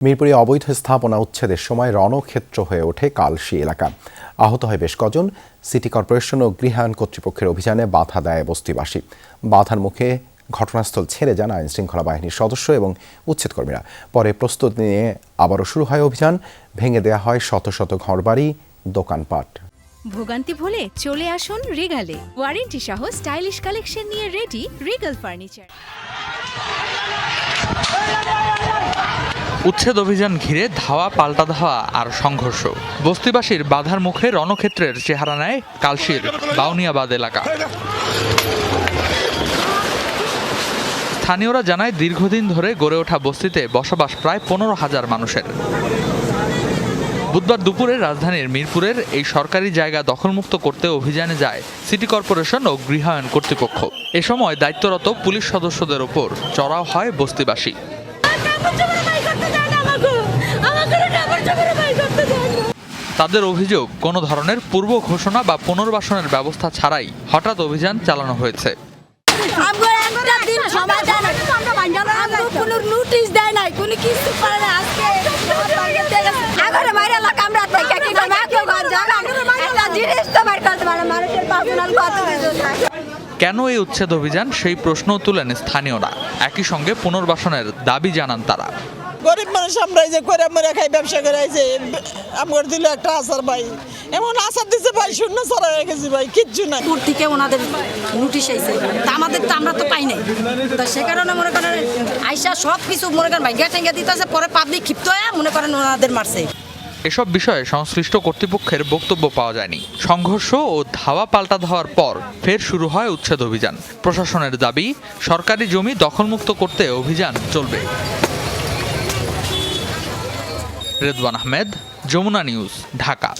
মিরপুরে অবৈধ স্থাপনা উচ্ছেদের সময় রণক্ষেত্র হয়ে ওঠে কালশী এলাকা। আহত হয় বেশ কজন। সিটি কর্পোরেশন ও গৃহায়ণ কর্তৃপক্ষের অভিযানে বাধা দেয় বস্তিবাসী। বাধার মুখে ঘটনাস্থল ছেড়ে যান আইনশৃঙ্খলা বাহিনীর সদস্য এবং উচ্ছেদকর্মীরা। পরে প্রস্তুতি নিয়ে আবারও শুরু হয় অভিযান। ভেঙে দেয়া হয় শত শত ঘরবাড়ি, দোকানপাট। ভোগান্তি ভুলে চলে আসুন রিগালে। ওয়ারেন্টি সহ স্টাইলিশ কালেকশন নিয়ে রেডি রিগাল ফার্নিচার। উচ্ছেদ অভিযান ঘিরে ধাওয়া পাল্টা ধাওয়া আর সংঘর্ষ। বস্তিবাসীর বাধার মুখে রণক্ষেত্রের চেহারা নেয় কালশীর বাউনিয়াবাদ এলাকা। স্থানীয়রা জানায়, দীর্ঘদিন ধরে গড়ে ওঠা বস্তিতে বসবাস প্রায় 15,000 মানুষের। বুধবার দুপুরে রাজধানীর মিরপুরের এই সরকারি জায়গা দখলমুক্ত করতে অভিযানে যায় সিটি কর্পোরেশন ও গৃহায়ণ কর্তৃপক্ষ। এ সময় দায়িত্বরত পুলিশ সদস্যদের ওপর চড়াও হয় বস্তিবাসী। তাদের অভিযোগ, কোনো ধরনের পূর্ব ঘোষণা বা পুনর্বাসনের ব্যবস্থা ছাড়াই হঠাৎ অভিযান চালানো হয়েছে। কেন এই উচ্ছেদ অভিযান, সেই প্রশ্ন তুলেন স্থানীয়রা। একই সঙ্গে পুনর্বাসনের দাবি জানান তারা। গরিব মানুষ আমরা যে করে মরে খাই, ব্যবসা করে যে আমার দিল একটা আসার ভাই, এমন আসার দিচ্ছে ভাই, শূন্য ছাড়া হয়ে গেছি ভাই, কিচ্ছু নাই। কোর্ট থেকে ওনাদের নোটিশ আইছে, আমাদের তো আমরা তো পাই নাই। তো সে কারণে মনে করেন আইসা সব কিছু মনে করেন ভাই গেটে দিতেছে, পরে পাবলিক ক্ষিপ্ত হয়ে মনে করেন ওনাদের মারছে। এসব বিষয়ে সংশ্লিষ্ট কর্তৃপক্ষের বক্তব্য পাওয়া যায়নি। সংঘর্ষ ও ধাওয়া পাল্টা ধাওয়ার পর ফের শুরু হয় উচ্ছেদ অভিযান। প্রশাসনের দাবি, সরকারি জমি দখলমুক্ত করতে অভিযান চলবে। রেদওয়ান আহমেদ, যমুনা নিউজ, ঢাকা।